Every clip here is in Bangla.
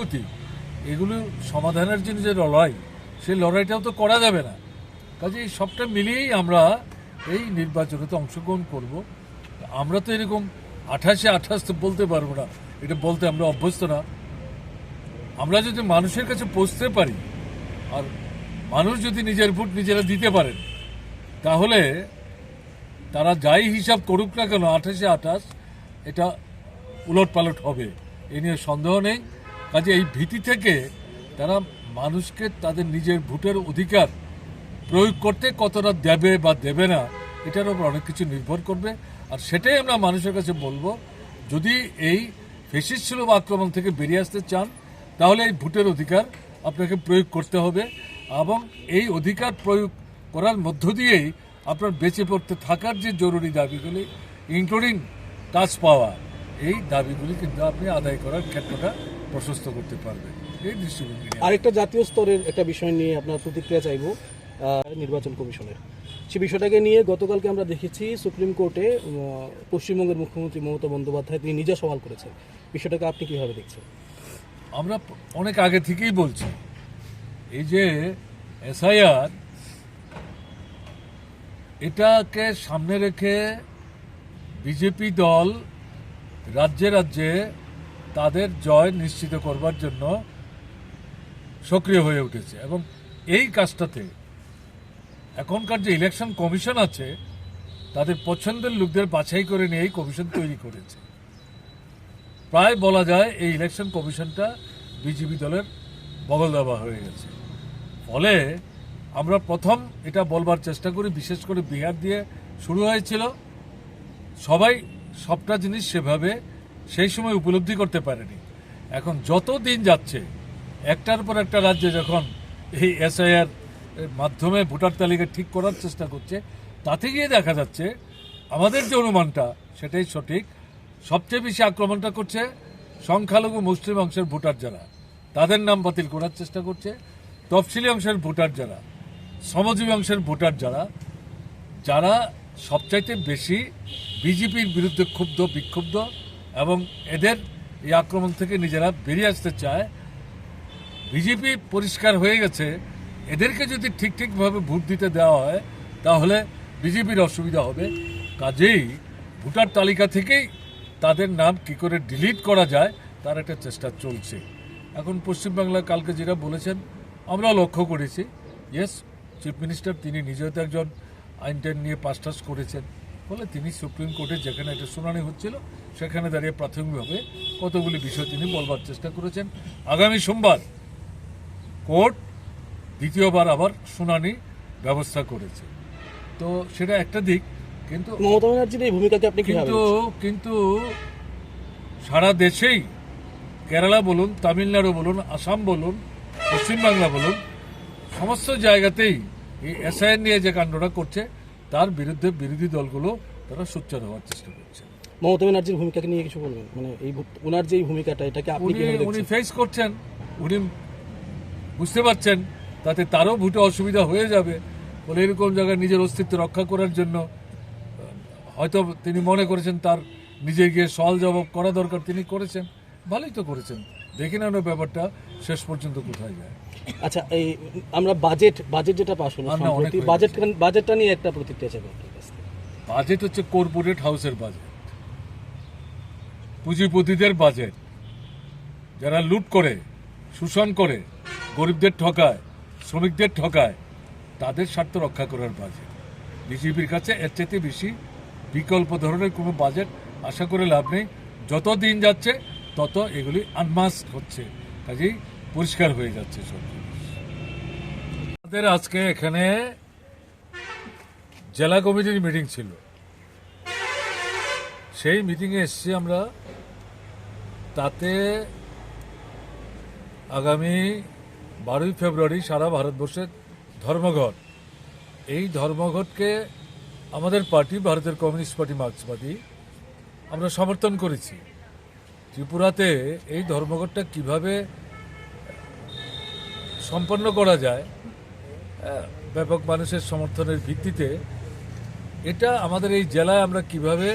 অসঙ্গতি, এগুলো সমাধানের জন্য যে লড়াই, সেই লড়াইটাও তো করা যাবে না। কাজেই সবটা মিলিয়েই আমরা এই নির্বাচনেতে অংশগ্রহণ করব। আমরা তো এরকম 28 তো বলতে পারবো না, এটা বলতে আমরা অভ্যস্ত না। আমরা যদি মানুষের কাছে পৌঁছতে পারি আর মানুষ যদি নিজের ভোট নিজেরা দিতে পারেন, তাহলে তারা যাই হিসাব করুক না কেন 28 এটা উলটপালট হবে, এ নিয়ে সন্দেহ নেই। কাজে এই ভীতি থেকে তারা মানুষকে তাদের নিজের ভোটের অধিকার প্রয়োগ করতে কতটা দেবে বা দেবে না, এটার উপর অনেক কিছু নির্ভর করবে। আর সেটাই আমরা মানুষের কাছে বলবো, যদি এই ফ্যাসিস্ট ছিল বা আক্রমণ থেকে বেরিয়ে আসতে চান, তাহলে এই ভোটের অধিকার আপনাকে প্রয়োগ করতে হবে, এবং এই অধিকার প্রয়োগ করার মধ্য দিয়েই আপনার বেঁচে পড়তে থাকার যে জরুরি দাবিগুলি, ইনক্লুডিং কাজ পাওয়া, এই দাবিগুলি কিন্তু আপনি আদায় করার ক্ষেত্রটা প্রশস্ত করতে পারবেন। এই দৃষ্টিভঙ্গি নিয়ে আরেকটা জাতীয় স্তরের একটা বিষয় নিয়ে আপনার প্রতিক্রিয়া চাইব, নির্বাচন কমিশনের। সে বিষয়টাকে নিয়ে গতকালকে আমরা দেখেছি সুপ্রিম কোর্টে পশ্চিমবঙ্গের মুখ্যমন্ত্রী মমতা বন্দ্যোপাধ্যায় তিনি নিজে সওয়াল করেছেন। বিষয়টাকে আপনি কিভাবে দেখছেন? আমরা অনেক আগে থেকেই বলছি, এই যে এসআইআর, এটাকে সামনে রেখে বিজেপি দল রাজ্যে রাজ্যে তাদের জয় নিশ্চিত করবার জন্য সক্রিয় হয়ে উঠেছে, এবং এই কাজটাতে এখনকার যে ইলেকশন কমিশন আছে, তাদের পছন্দের লোকদের বাছাই করে নিয়ে এই কমিশন তৈরি করেছে। প্রায় বলা যায় এই ইলেকশন কমিশনটা বিজেপি দলের বগল দাবা হয়ে গেছে। ফলে আমরা প্রথম এটা বলবার চেষ্টা করি, বিশেষ করে বিহার দিয়ে শুরু হয়েছিল, সবাই সবটা জিনিস সেভাবে সেই সময় উপলব্ধি করতে পারেনি। এখন যত দিন যাচ্ছে, একটার পর একটা রাজ্যে যখন এই এসআইআর মাধ্যমে ভোটার তালিকা ঠিক করার চেষ্টা করছে, তাতে গিয়ে দেখা যাচ্ছে আমাদের যে অনুমানটা সেটাই সঠিক। সবচেয়ে বেশি আক্রমণটা করছে সংখ্যালঘু মুসলিম অংশের ভোটার যারা, তাদের নাম বাতিল করার চেষ্টা করছে। তফসিলি অংশের ভোটার যারা, শ্রমজীবী অংশের ভোটার যারা, যারা সবচাইতে বেশি বিজেপির বিরুদ্ধে ক্ষুব্ধ, বিক্ষুব্ধ, এবং এদের এই আক্রমণ থেকে নিজেরা বেরিয়ে আসতে চায়। বিজেপি পরিষ্কার হয়ে গেছে, এদেরকে যদি ঠিকভাবে ভোট দিতে দেওয়া হয় তাহলে বিজেপির অসুবিধা হবে। কাজেই ভোটার তালিকা থেকেই তাদের নাম কি করে ডিলিট করা যায় তার একটা চেষ্টা চলছে। এখন পশ্চিমবাংলায় কালকে যেটা বলেছেন আমরাও লক্ষ্য করেছি। ইয়েস, চিফ মিনিস্টার তিনি নিজেও তো একজন আইন নিয়ে পাস করেছেন, ফলে তিনি সুপ্রিম কোর্টে যেখানে একটা শুনানি হচ্ছিল সেখানে দাঁড়িয়ে প্রাথমিকভাবে কতগুলি বিষয় তিনি বলবার চেষ্টা করেছেন। আগামী সোমবার কোর্ট দ্বিতীয়বার আবার শুনানি ব্যবস্থা করেছে, তো সেটা একটা দিক। কিন্তু মমতা ব্যানার্জির এই ভূমিকাকে আপনি কিভাবে দেখছেন? কিন্তু সারা দেশেই, কেরালা বলুন, তামিলনাড়ু বলুন, আসাম বলুন, পশ্চিমবাংলা বলুন, সমস্ত জায়গাতেই এই এসআইআর নিয়ে যে কাণ্ডটা করছে তার বিরুদ্ধে বিরোধী দলগুলো তারা সোচ্চার হওয়ার চেষ্টা করছে। মমতা ব্যানার্জির ভূমিকাকে নিয়ে কিছু বলবেন? মানে এই ওনার যে ভূমিকাটা, এটাকে আপনি কিভাবে উনি দেখছেন? ফেস করছেন, উনি বুঝতে পারছেন তাতে তারও ভোটে অসুবিধা হয়ে যাবে বলে এরকম জায়গায় নিজের অস্তিত্ব রক্ষা করার জন্য হয়তো তিনি মনে করেছেন তার নিজে গিয়ে সওয়াল জবাব করা দরকার, তিনি করেছেন, ভালোই তো করেছেন। দেখে নেন ব্যাপারটা শেষ পর্যন্ত কোথায় যায়। আচ্ছা, এই আমরা বাজেট যেটা পাস হলো, বাজেটটা নিয়ে একটা প্রতিক্রিয়া চাইবো আপনার কাছ থেকে। বাজেট হচ্ছে কর্পোরেট হাউসের বাজেট, পুঁজিপতিদের বাজেট, যারা লুট করে, শোষণ করে, গরিবদের ঠকায়, শ্রমিকদের ঠকায়, তাদের স্বার্থ রক্ষা করার বাজেট। বিজেপির কাছে এর চাইতে বেশি বিকল্প ধরনের কোনো বাজেট আশা করে লাভ নেই। যত দিন যাচ্ছে তত এগুলি আনমাস্ক হচ্ছে, কাজেই পরিষ্কার হয়ে যাচ্ছে সব জিনিস। আমাদের আজকে এখানে জেলা কমিটির মিটিং ছিল, সেই মিটিংয়ে এসেছি আমরা। তাতে আগামী 12ই ফেব্রুয়ারি সারা ভারতবর্ষের ধর্মঘট, এই ধর্মঘটকে আমাদের পার্টি ভারতের কমিউনিস্ট পার্টি মার্ক্সবাদী আমরা সমর্থন করেছি। ত্রিপুরাতে এই ধর্মঘটটা কিভাবে সম্পন্ন করা যায় ব্যাপক মানুষের সমর্থনের ভিত্তিতে, এটা আমাদের এই জেলায় আমরা কিভাবে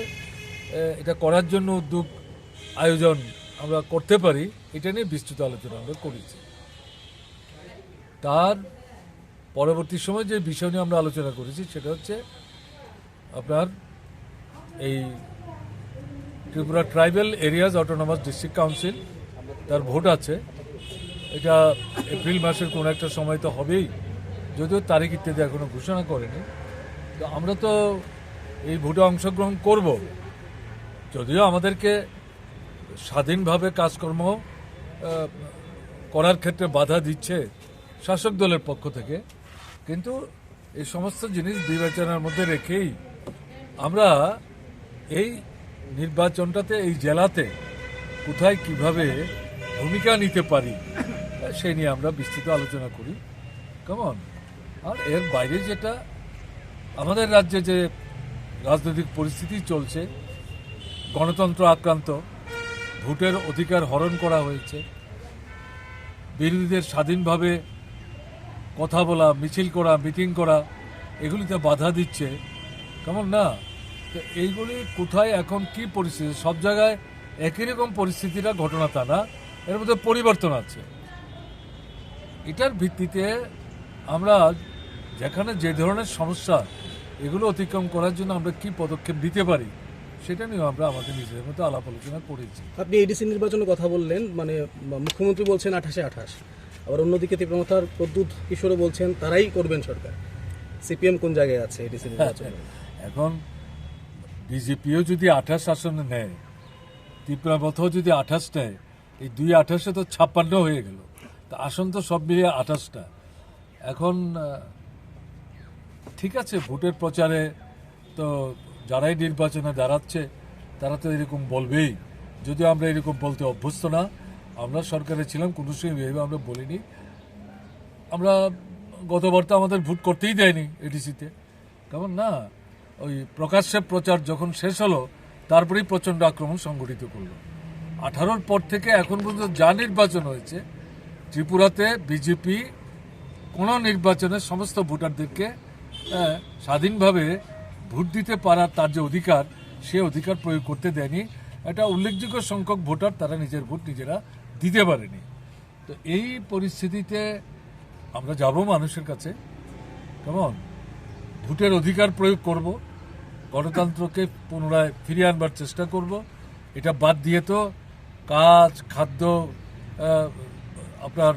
এটা করার জন্য উদ্যোগ আয়োজন আমরা করতে পারি এটা নিয়ে বিস্তৃত আলোচনা আমরা করেছি। তার পরবর্তী সময় যে বিষয় নিয়ে আমরা আলোচনা করেছি সেটা হচ্ছে আপনার এই Tripura tribal areas autonomous district council তার ভোট আছে, এটা এপ্রিল মাসের কোনো একটা সময় তো হবেই, যদিও তারিখ ইত্যাদি এখনো ঘোষণা করেনি। তো আমরা তো এই ভোটে অংশগ্রহণ করব, যদিও আমাদেরকে স্বাধীনভাবে কাজকর্ম করার ক্ষেত্রে বাধা দিচ্ছে শাসক দলের পক্ষ থেকে, কিন্তু এই সমস্ত জিনিস বিবেচনার মধ্যে রেখেই আমরা এই নির্বাচনটাতে এই জেলাতে কোথায় কিভাবে ভূমিকা নিতে পারি সেই নিয়ে আমরা বিস্তৃত আলোচনা করি। কেমন? আর এর বাইরে যেটা আমাদের রাজ্যে যে রাজনৈতিক পরিস্থিতি চলছে, গণতন্ত্র আক্রান্ত, ভোটের অধিকার হরণ করা হয়েছে, বিরোধীদের স্বাধীনভাবে কথা বলা, মিছিল করা, মিটিং করা এগুলিতে বাধা দিচ্ছে, কেমন না? তো এইগুলি কোথায় এখন কি পরিস্থিতি, সব জায়গায় একই রকম পরিস্থিতিটা ঘটনা তা না, এর মধ্যে পরিবর্তন আছে। এটার ভিত্তিতে আমরা যেখানে যে ধরনের সমস্যা এগুলো অতিক্রম করার জন্য আমরা কি পদক্ষেপ দিতে পারি সেটা নিয়ে আমরা আমাদের নিজেদের মধ্যে আলাপ আলোচনা করেছি। আপনি এডিসি নির্বাচনের কথা বললেন, মানে মুখ্যমন্ত্রী বলছেন 28-28, আবার অন্যদিকে তীব্রমাথার প্রদ্যুৎ কিশোরও বলছেন তারাই করবেন সরকার। সিপিএম কোন জায়গায় আছে এডিসি নির্বাচনে? এখন বিজেপিও যদি 28 আসনে নেয়, তীব্রমাথাও যদি 28 নেয়, এই 2-28 তো 56 হয়ে গেল। তা আসন তো সব মিলিয়ে 28টা। এখন ঠিক আছে, ভোটের প্রচারে তো যারাই নির্বাচনে দাঁড়াচ্ছে তারা তো এরকম বলবেই, যদিও আমরা এরকম বলতে অভ্যস্ত না। আমরা সরকারে ছিলাম, কোনো সময় ভেবে আমরা বলিনি। আমরা গতবার তো আমাদের ভোট করতেই দেয়নি এডিসিতে, কেমন না? ওই প্রকাশ্যে প্রচার যখন শেষ হলো তারপরেই প্রচণ্ড আক্রমণ সংগঠিত করলো। 18-র পর থেকে এখন পর্যন্ত যা নির্বাচন হয়েছে ত্রিপুরাতে, বিজেপি কোনো নির্বাচনে সমস্ত ভোটারদেরকে স্বাধীনভাবে ভোট দিতে পারার তার যে অধিকার, সে অধিকার প্রয়োগ করতে দেয়নি। একটা উল্লেখযোগ্য সংখ্যক ভোটার তারা নিজের ভোট নিজেরা দিতে পারেনি। তো এই পরিস্থিতিতে আমরা যাব মানুষের কাছে, কেমন? ভোটের অধিকার প্রয়োগ করব, গণতন্ত্রকে পুনরায় ফিরিয়ে আনবার চেষ্টা করব। এটা বাদ দিয়ে তো কাজ, খাদ্য, আপনার